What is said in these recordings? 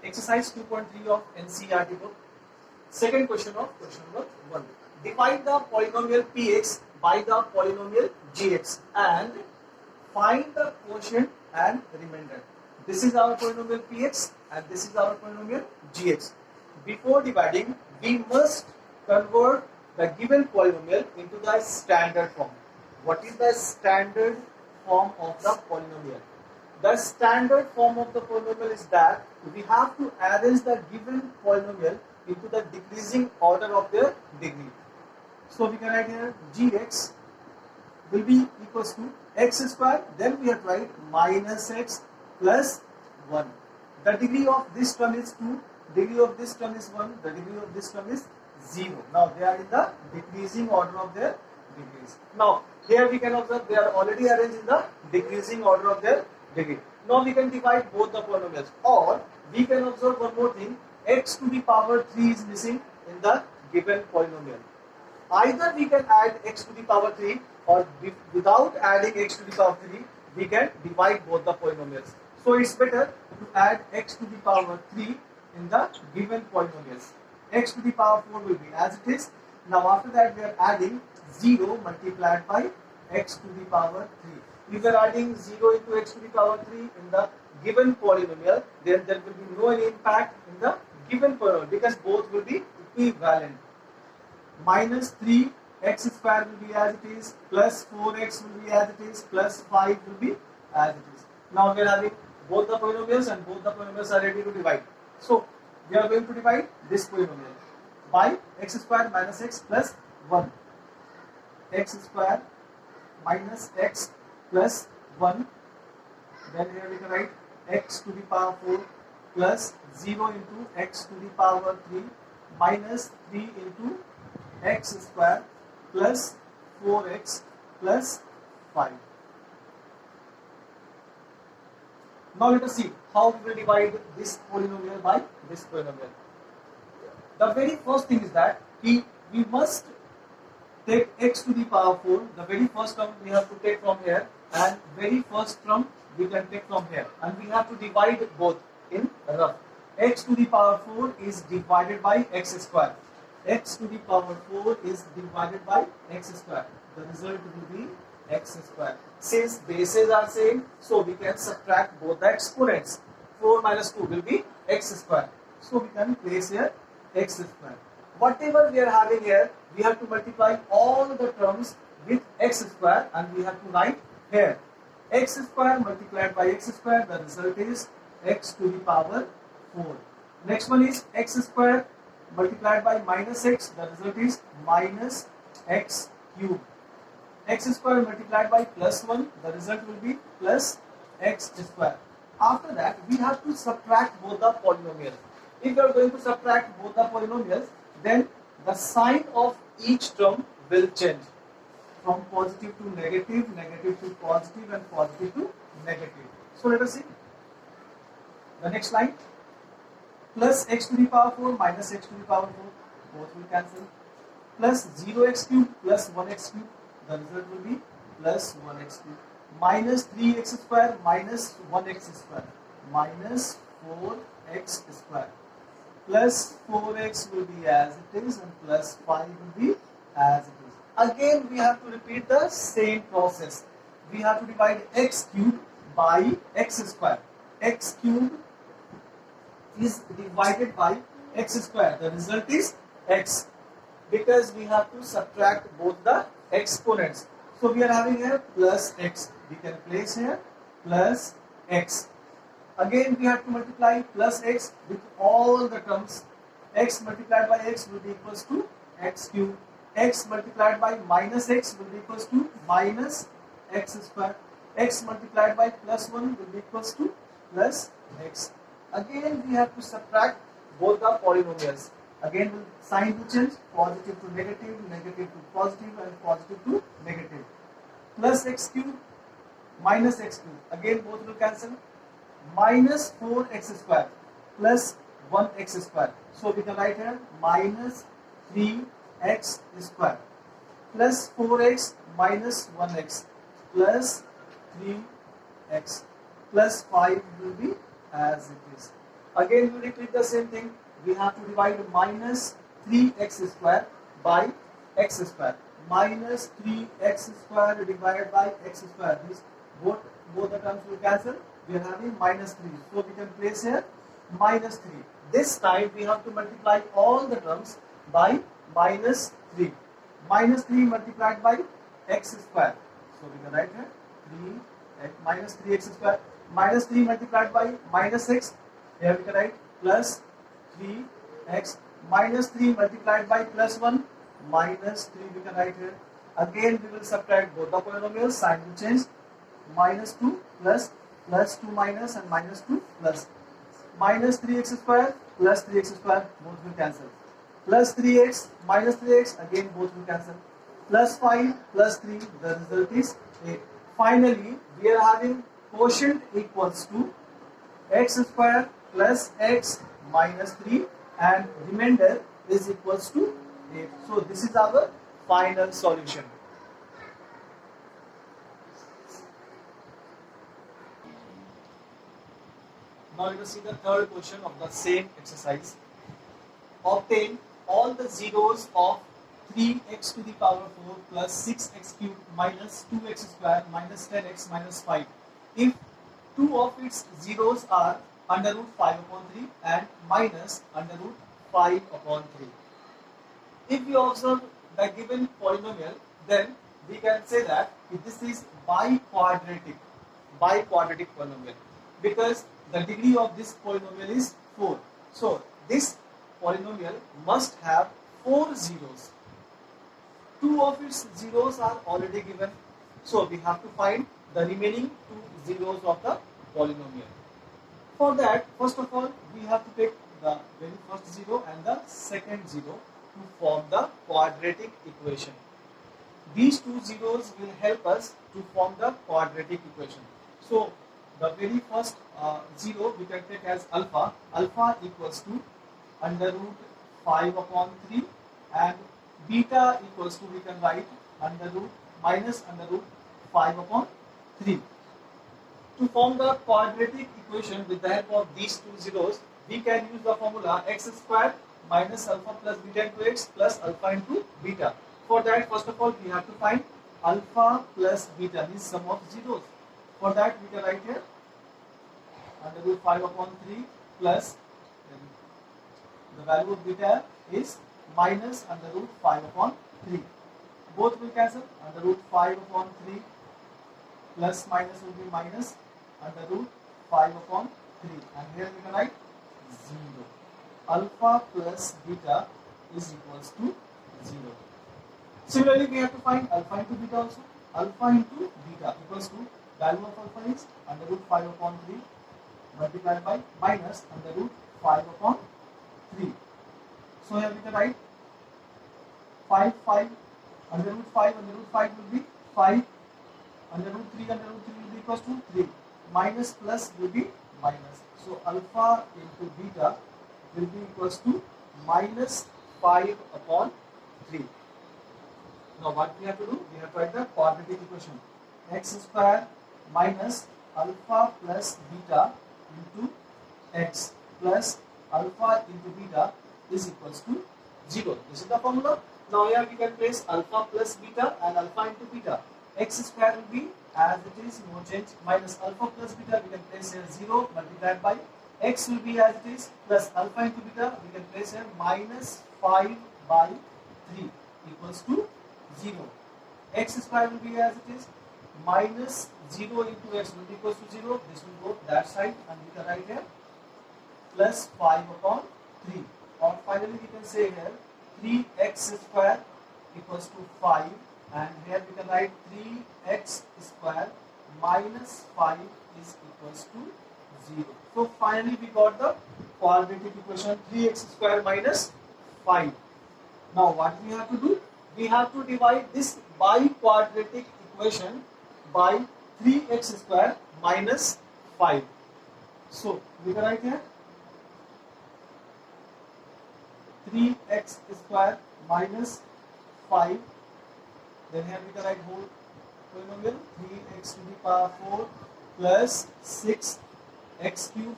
Exercise 2.3 of NCERT book. Second question of question number 1. Divide the polynomial px by the polynomial gx and find the quotient and remainder. This is our polynomial px and this is our polynomial gx. Before dividing, we must convert the given polynomial into the standard form. What is the standard form of the polynomial? The standard form of the polynomial is that we have to arrange the given polynomial into the decreasing order of their degree. So we can write here gx will be equals to x square, then we have to write minus x plus 1. The degree of this term is 2, degree of this term is 1, the degree of this term is 0. Now they are in the decreasing order of their degrees. Now here we can observe they are already arranged in the decreasing order of their degree. Now we can divide both the polynomials, or we can observe one more thing, x to the power 3 is missing in the given polynomial. Either we can add x to the power 3, or without adding x to the power 3 we can divide both the polynomials. So it's better to add x to the power 3 in the given polynomials. X to the power 4 will be as it is. Now after that we are adding 0 multiplied by x to the power 3. If we are adding 0 into x to the power 3 in the given polynomial, then there will be no any impact in the given polynomial because both will be equivalent. Minus 3x square will be as it is, plus 4x will be as it is, plus 5 will be as it is. Now we are having both the polynomials and both the polynomials are ready to divide. So we are going to divide this polynomial by x square minus x plus 1. X square minus x plus 1. Then here we can write x to the power 4 plus 0 into x to the power 3 minus 3 into x square plus 4x plus 5. Now let us see how we will divide this polynomial by this polynomial. The very first thing is that we must take x to the power 4. The very first term we have to take from here, and very first term we can take from here, and we have to divide both in rough. X to the power 4 is divided by x square. X to the power 4 is divided by x square. The result will be x square. Since bases are same, so we can subtract both the exponents. 4 minus 2 will be x square. So we can place here x square. Whatever we are having here, we have to multiply all the terms with x square, and we have to write here x square multiplied by x square. The result is x to the power 4. Next one is x square multiplied by minus x. The result is minus x cube. X square multiplied by plus 1. The result will be plus x square. After that, we have to subtract both the polynomials. If you are going to subtract both the polynomials, then the sign of each term will change from positive to negative, negative to positive, and positive to negative. So let us see the next line. Plus x to the power 4 minus x to the power 4, both will cancel. Plus 0x cube plus 1x cube, the result will be plus 1x cube. Minus 3x square minus 1x square, minus 4x square. Plus 4x will be as it is, and plus 5 will be as it is. Again we have to repeat the same process. We have to divide x cube by x square. X cube is divided by x square. The result is x, because we have to subtract both the exponents. So we are having here plus x. We can place here plus x. Again we have to multiply plus x with all the terms. X multiplied by x will be equals to x cube. X multiplied by minus x will be equals to minus x square. X multiplied by plus 1 will be equals to plus x. Again we have to subtract both the polynomials. Again sign will change, positive to negative, negative to positive, and positive to negative. Plus x cube minus x cube. Again both will cancel. Minus 4x square plus 1x square. So we can write here minus 3x square plus 4x minus 1x plus 3x plus 5 will be as it is. Again we repeat the same thing. We have to divide minus 3x square by x square. Minus 3x square divided by x square. This both the terms will cancel. We are having minus 3. So we can place here minus 3. This time we have to multiply all the terms by minus 3. Minus 3 multiplied by x square. So we can write here 3 minus 3x square. Minus 3 multiplied by minus 6. Here we can write plus 3x. Minus 3 multiplied by plus 1. Minus 3 we can write here. Again we will subtract both the polynomials. Sign will change. Minus 2 plus 2 minus and minus 2 plus. Minus 3x square plus 3x square, both will cancel. Plus 3x minus 3x, again both will cancel. Plus 5 plus 3, the result is 8. Finally, we are having quotient equals to x square plus x minus 3 and remainder is equals to 8. So this is our final solution. Now let us see the third question of the same exercise. Obtain all the zeros of 3x to the power 4 plus 6x cubed minus 2x square minus 10x minus 5 if two of its zeros are under root 5 upon 3 and minus under root 5 upon 3. If we observe the given polynomial, then we can say that this is biquadratic polynomial because the degree of this polynomial is 4. So this polynomial must have 4 zeros. Two of its zeros are already given. So we have to find the remaining 2 zeros of the polynomial. For that, first of all, we have to take the very first zero and the second zero to form the quadratic equation. These 2 zeros will help us to form the quadratic equation. So the very first zero we can take as alpha. Alpha equals to under root 5 upon 3 and beta equals to, we can write under root minus under root 5 upon 3. To form the quadratic equation with the help of these 2 zeros, we can use the formula x square minus alpha plus beta into x plus alpha into beta. For that, first of all, we have to find alpha plus beta, means sum of zeros. For that, we can write here under root 5 upon 3 plus the value of beta is minus under root 5 upon 3. Both will cancel. Under root 5 upon 3 plus minus will be minus under root 5 upon 3. And here we can write 0. Alpha plus beta is equals to 0. Similarly, we have to find alpha into beta also. Alpha into beta equals to value of alpha is under root 5 upon 3 multiplied by minus under root 5 upon 3. So here we can write 5 under root 5 will be 5 under root 3 will be equals to 3 minus plus will be minus. So alpha into beta will be equals to minus 5 upon 3. Now what we have to do? We have to write the quadratic equation. X square minus alpha plus beta into x plus alpha into beta is equals to 0. This is the formula. Now here we can place alpha plus beta and alpha into beta. X square will be as it is, no change, minus alpha plus beta we can place here 0 multiplied by x will be as it is plus alpha into beta we can place here minus 5 by 3 equals to 0. X square will be as it is minus 0 into x will be equals to 0. This will go that side and we can write here plus 5 upon 3. Or finally we can say here 3x square equals to 5 and here we can write 3x square minus 5 is equals to 0. So finally we got the quadratic equation 3x square minus 5. Now what we have to do? We have to divide this biquadratic equation by 3x square minus 5. So we can write here 3x square minus 5. Then here we can write whole polynomial 3x to the power 4 plus 6x cube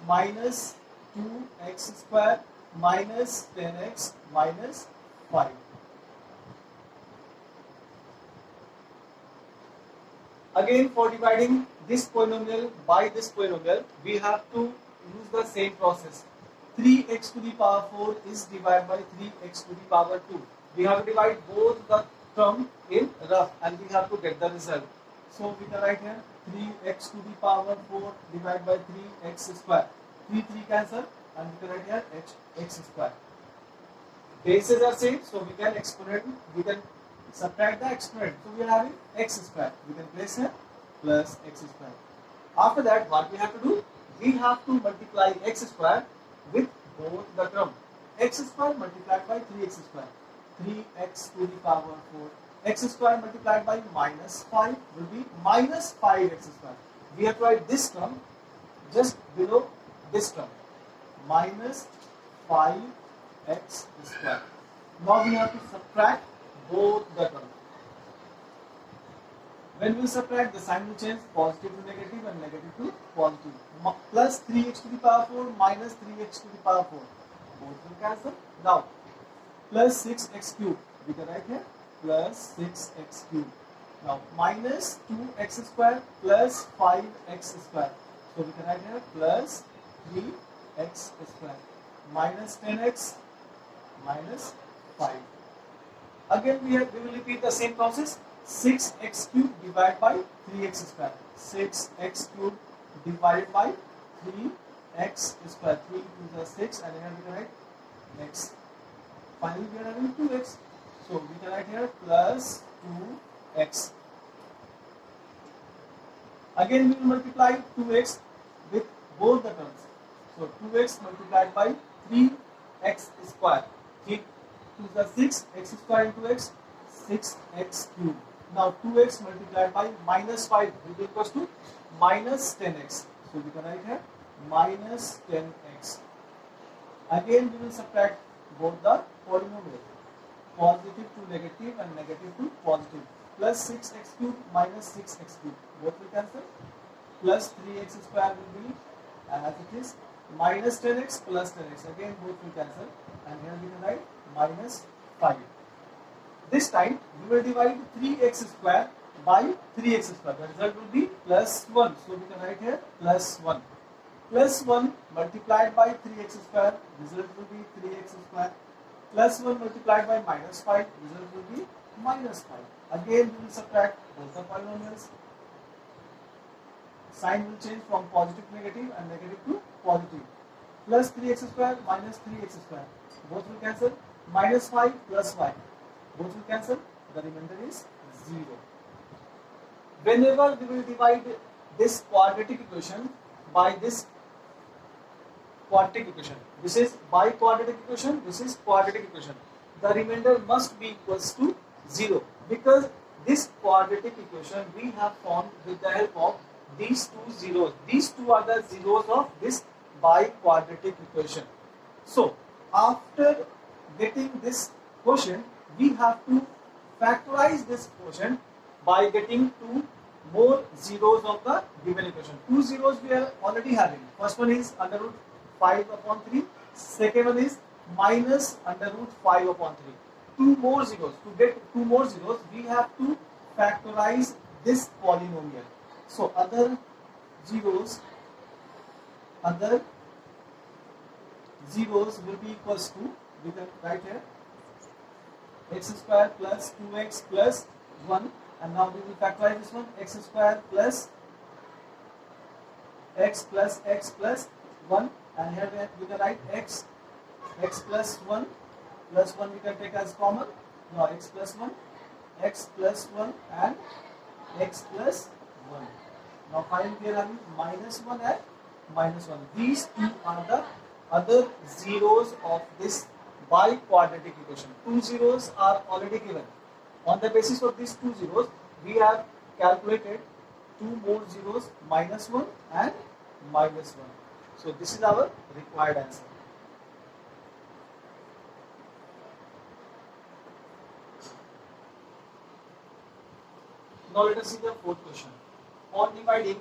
minus 2x square minus 10x minus 5. Again, for dividing this polynomial by this polynomial, we have to use the same process. 3x to the power 4 is divided by 3x to the power 2. We have to divide both the term in rough and we have to get the result. So we can write here 3x to the power 4 divided by 3x square. 3 cancel and we can write here x square. Bases are same, so we can subtract the exponent. So we are having x square. We can place here plus x square. After that, what we have to do? We have to multiply x square with both the term. X square multiplied by 3x square. 3x to the power 4. X square multiplied by minus 5 will be minus 5x square. We have to write this term just below this term. Minus 5x square. Now we have to subtract both the terms. When we subtract, the sign will change, positive to negative and negative to positive. Plus 3x to the power 4 minus 3x to the power 4. Both will cancel. Now, plus 6x cube. We can write here plus 6x cube. Now, minus 2x square plus 5x square. So we can write here plus 3x square. Minus 10x minus 5. Again, we will repeat the same process. 6x cube divided by 3x square. 6x cube divided by 3x square. 3 to the 6 and here we can write x. Finally, we are having 2x. So we can write here plus 2x. Again, we will multiply 2x with both the terms. So 2x multiplied by 3x square. 3 to the 6, x square into x, 6x cube. Now 2x multiplied by minus 5 will be equals to minus 10x. So we can write here minus 10x. Again, we will subtract both the polynomials. Positive to negative and negative to positive. Plus 6x cube minus 6x cube. Both will cancel. Plus 3x square will be as it is. Minus 10x plus 10x. Again, both will cancel. And here we can write minus 5. This time we will divide 3x square by 3x square. The result will be plus 1. So we can write here plus 1. Plus 1 multiplied by 3x square. Result will be 3x square. Plus 1 multiplied by minus 5. Result will be minus 5. Again we will subtract both the polynomials. Sign will change from positive to negative and negative to positive. Plus 3x square minus 3x square. Both will cancel. Minus 5 plus 5. Both will cancel. The remainder is 0. Whenever we will divide this quadratic equation by this quadratic equation, this is by quadratic equation, this is quadratic equation, the remainder must be equals to 0, because this quadratic equation we have formed with the help of these two zeros. These two are the zeros of this bi-quadratic equation. So after getting this quotient, we have to factorize this quotient by getting two more zeros of the given equation. Two zeros we are already having. First one is under root 5 upon 3. Second one is minus under root 5 upon 3. Two more zeros. To get two more zeros, we have to factorize this polynomial. So other zeros will be equals to, we can write here x square plus 2x plus 1, and now we will factorize this one, x square plus x plus 1, and here we can write x plus 1 plus 1 we can take as common. Now x plus 1 and x plus 1. Now finally we are having minus 1 and minus 1. These two are the other zeros of this bi-quadratic equation. Two zeros are already given. On the basis of these two zeros, we have calculated two more zeros, minus 1 and minus 1. So this is our required answer. Now let us see the fourth question. On dividing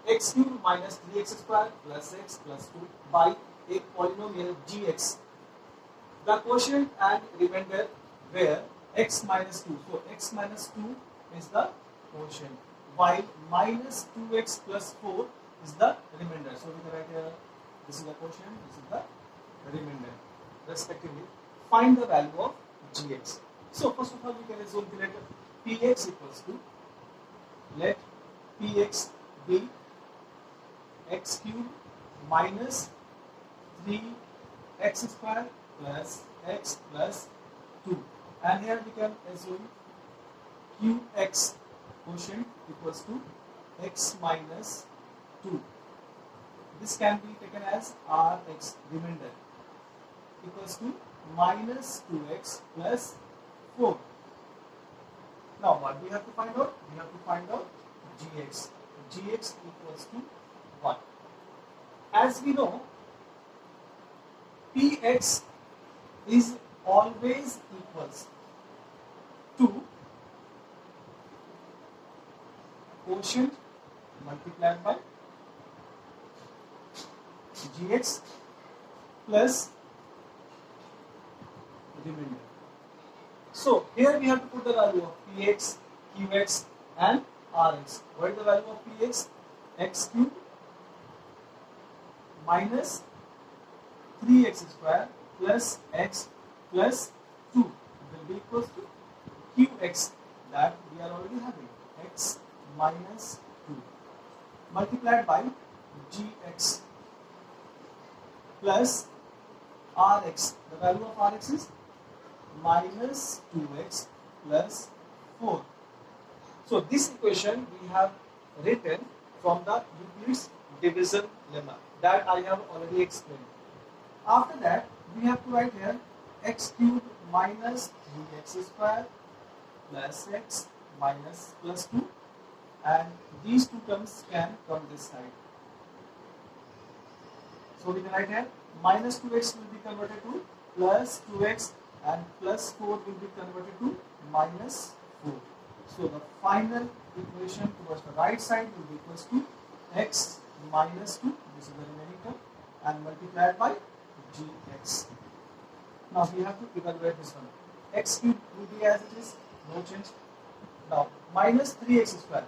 x cube minus 3x square plus x plus 2 by a polynomial gx, the quotient and remainder were x minus 2. So x minus 2 is the quotient, while minus 2x plus 4 is the remainder. So we can write here, this is the quotient, this is the remainder, respectively. Find the value of gx. So first of all, we can assume that px equals to, let px be x cube minus 3x square plus x plus 2, and here we can assume qx quotient equals to x minus 2. This can be taken as rx remainder equals to minus 2x plus 4. Now what we have to find out? We have to find out gx. Gx equals to what? As we know, px is always equals to quotient multiplied by gx plus remainder. So here we have to put the value of px, qx and rx. What is the value of px? X cube minus 3x square plus x plus 2 will be equals to qx, that we are already having, x minus 2, multiplied by gx plus rx. The value of rx is minus 2x plus 4. So this equation we have written from the Euclid's division lemma that I have already explained. After that, we have to write here x cube minus 3x square plus x minus plus 2, and these two terms can come this side. So we can write here minus 2x will be converted to plus 2x and plus 4 will be converted to minus 4. So the final equation towards the right side will be equals to x minus 2, this is the remaining term, and multiplied by gx. Now we have to evaluate this one. X cube will be as it is, no change. Now minus 3x square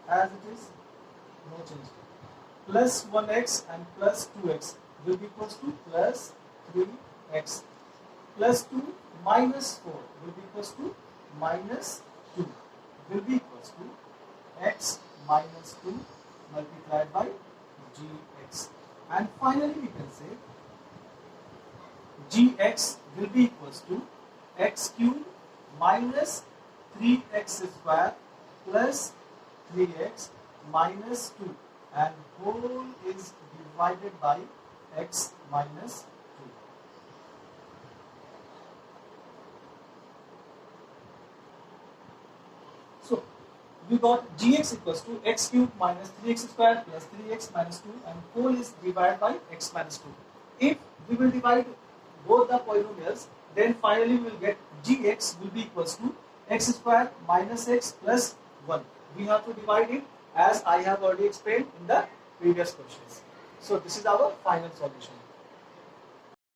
as it is, no change. Plus 1x and plus 2x will be equals to plus 3x. Plus 2 minus 4 will be equals to minus 2 will be equals to x minus 2 multiplied by gx. And finally we can say gx will be equals to x cube minus 3x square plus 3x minus 2, and whole is divided by x minus 2. So we got gx equals to x cube minus 3x square plus 3x minus 2, and whole is divided by x minus 2. If we will divide both the polynomials, then finally we will get gx will be equals to x square minus x plus 1. We have to divide it as I have already explained in the previous questions. So this is our final solution.